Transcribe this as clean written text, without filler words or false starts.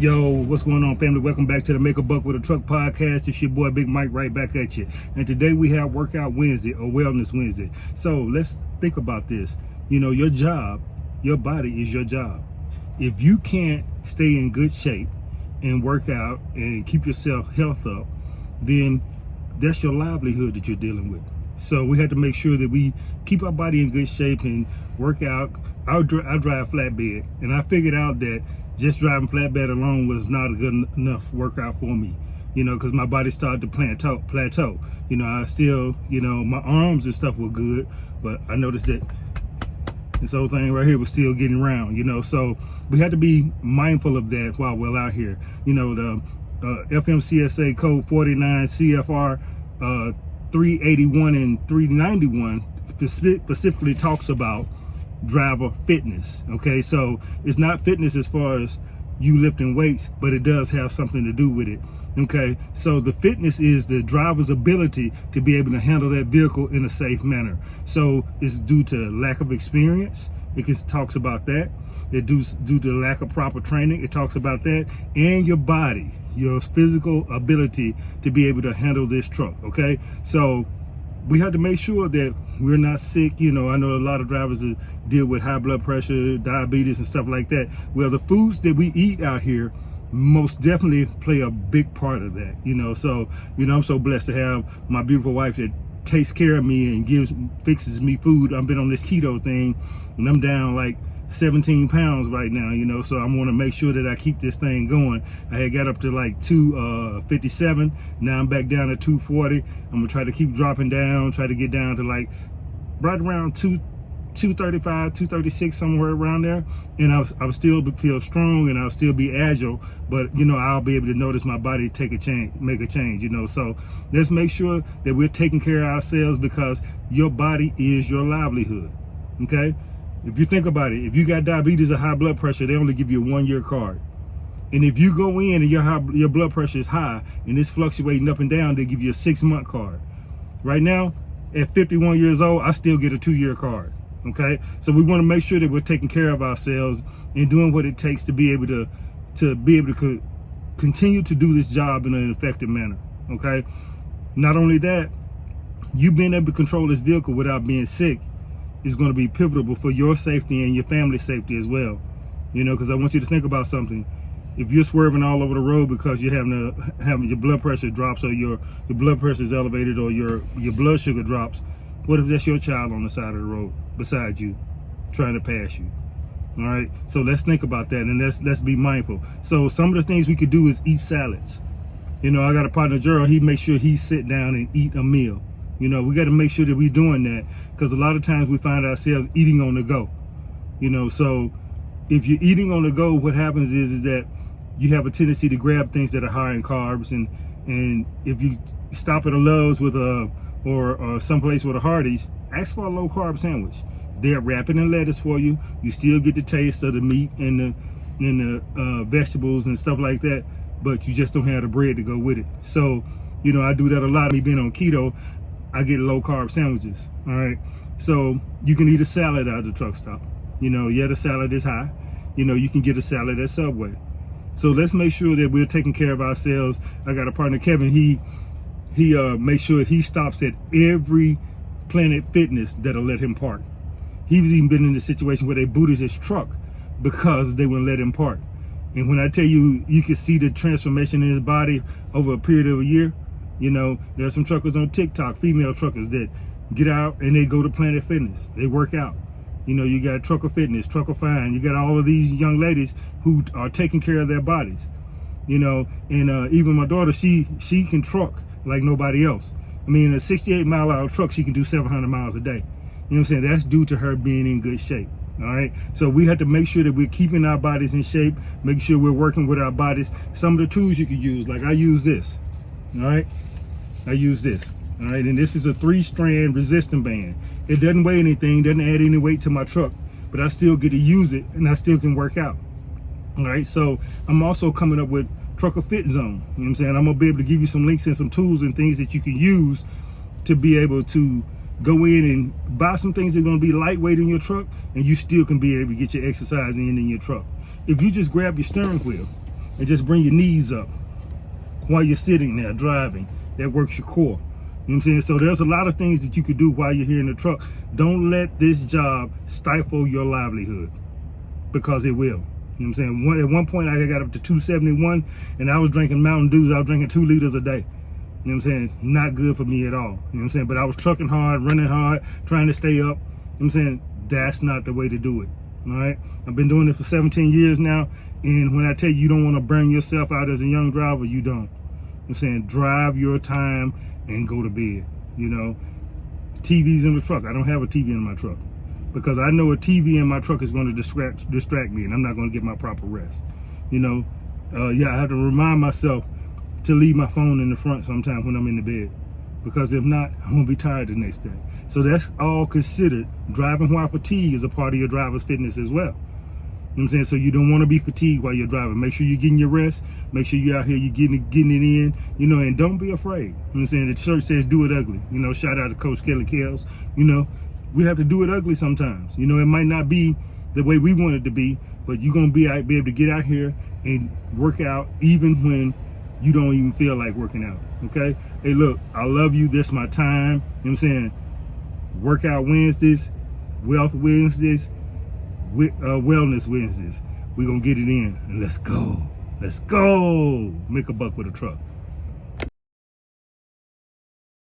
Yo, what's going on, family? Welcome back to the Make a Buck with a Truck podcast. It's your boy Big Mike right back at you. And today we have Workout Wednesday or Wellness Wednesday. So let's think about this. You know, your job, your body is your job. If you can't stay in good shape and work out and keep yourself health up, then that's your livelihood that you're dealing with. So we have to make sure that we keep our body in good shape and work out. I drive flatbed, and I figured out that just driving flatbed alone was not a good enough workout for me, you know, because my body started to plateau. You know, I still, you know, my arms and stuff were good, but I noticed that this whole thing right here was still getting round, you know. So we had to be mindful of that while we're out here. You know, the FMCSA code 49 CFR 381 and 391 specifically talks about driver fitness. Okay, so it's not fitness as far as you lifting weights, but it does have something to do with it. Okay, so the fitness is the driver's ability to be able to handle that vehicle in a safe manner. So it's due to lack of experience. It talks about that. It due to lack of proper training. It talks about that, and your body, your physical ability to be able to handle this truck. Okay, so we have to make sure that we're not sick. You know, I know a lot of drivers deal with high blood pressure, diabetes, and stuff like that. Well, the foods that we eat out here most definitely play a big part of that. You know, so, you know, I'm so blessed to have my beautiful wife that takes care of me and fixes me food. I've been on this keto thing, and I'm down like 17 pounds right now, you know, so I want to make sure that I keep this thing going. I had got up to like 257. Now I'm back down to 240. I'm gonna try to keep dropping down, try to get down to like right around 235, 236, somewhere around there, and I'll still feel strong, and I'll still be agile, but you know, I'll be able to notice my body make a change, you know. So let's make sure that we're taking care of ourselves, because your body is your livelihood. Okay, if you think about it, if you got diabetes or high blood pressure, they only give you a 1-year card. And if you go in and your blood pressure is high and it's fluctuating up and down, they give you a 6-month card. Right now, at 51 years old, I still get a 2-year card. Okay, so we want to make sure that we're taking care of ourselves and doing what it takes to be able to continue to do this job in an effective manner. Okay, not only that, you being able to control this vehicle without being sick is going to be pivotal for your safety and your family's safety as well. You know, because I want you to think about something. If you're swerving all over the road because you're having your blood pressure drops, or your blood pressure is elevated, or your blood sugar drops, what if that's your child on the side of the road beside you trying to pass you? All right, so let's think about that, and let's be mindful. So some of the things we could do is eat salads. You know, I got a partner, Gerald, he makes sure he sit down and eat a meal. You know, we got to make sure that we're doing that, because a lot of times we find ourselves eating on the go. You know, so if you're eating on the go, what happens is that you have a tendency to grab things that are high in carbs, and if you stop at a Love's with or someplace with a Hardee's, ask for a low carb sandwich. They're wrapping in lettuce for you. You still get the taste of the meat and the vegetables and stuff like that, but you just don't have the bread to go with it. So, you know, I do that a lot. Me being on keto, I get low carb sandwiches. All right, so you can eat a salad out of the truck stop. You know, yeah, the salad is high. You know, you can get a salad at Subway. So let's make sure that we're taking care of ourselves. I got a partner, Kevin. He makes sure he stops at every Planet Fitness that'll let him park. He's even been in a situation where they booted his truck because they wouldn't let him park. And when I tell you, you can see the transformation in his body over a period of a year. You know, there are some truckers on TikTok, female truckers, that get out and they go to Planet Fitness. They work out. You know, you got Trucker Fitness, Trucker Fine. You got all of these young ladies who are taking care of their bodies. You know, and even my daughter, she can truck like nobody else. I mean, a 68-mile-an-hour truck, she can do 700 miles a day. You know what I'm saying? That's due to her being in good shape. All right, so we have to make sure that we're keeping our bodies in shape, making sure we're working with our bodies. Some of the tools you can use, like I use this. All right, I use this. All right, and this is a 3-strand resistant band. It doesn't weigh anything, doesn't add any weight to my truck, but I still get to use it, and I still can work out. All right, so I'm also coming up with Trucker Fit Zone. You know what I'm saying? I'm gonna be able to give you some links and some tools and things that you can use to be able to go in and buy some things that are going to be lightweight in your truck, and you still can be able to get your exercise in your truck. If you just grab your steering wheel and just bring your knees up while you're sitting there driving. That works your core. You know what I'm saying? So there's a lot of things that you could do while you're here in the truck. Don't let this job stifle your livelihood, because it will. You know what I'm saying? At one point I got up to 271 and I was drinking Mountain Dews. I was drinking 2 liters a day. You know what I'm saying? Not good for me at all. You know what I'm saying? But I was trucking hard, running hard, trying to stay up. You know what I'm saying? That's not the way to do it. All right? I've been doing it for 17 years now. And when I tell you don't want to burn yourself out as a young driver, you don't. You know what I'm saying? Drive your time and go to bed. You know? TV's in the truck. I don't have a TV in my truck, because I know a TV in my truck is going to distract me, and I'm not going to get my proper rest. You know? Yeah, I have to remind myself to leave my phone in the front sometime when I'm in the bed, because if not, I'm gonna be tired the next day. So that's all considered. Driving while fatigued is a part of your driver's fitness as well. You know what I'm saying? So you don't want to be fatigued while you're driving. Make sure you're getting your rest. Make sure you're out here, you're getting it in, you know, and don't be afraid. You know what I'm saying? The church says do it ugly. You know, shout out to Coach Kelly Kells. You know, we have to do it ugly sometimes. You know, it might not be the way we want it to be, but you're gonna be able to get out here and work out even when you don't even feel like working out. Okay? Hey, look, I love you. This is my time. You know what I'm saying? Workout Wednesdays, Wealth Wednesdays, Wellness Wednesdays. We're going to get it in, and let's go. Let's go. Make a buck with a truck.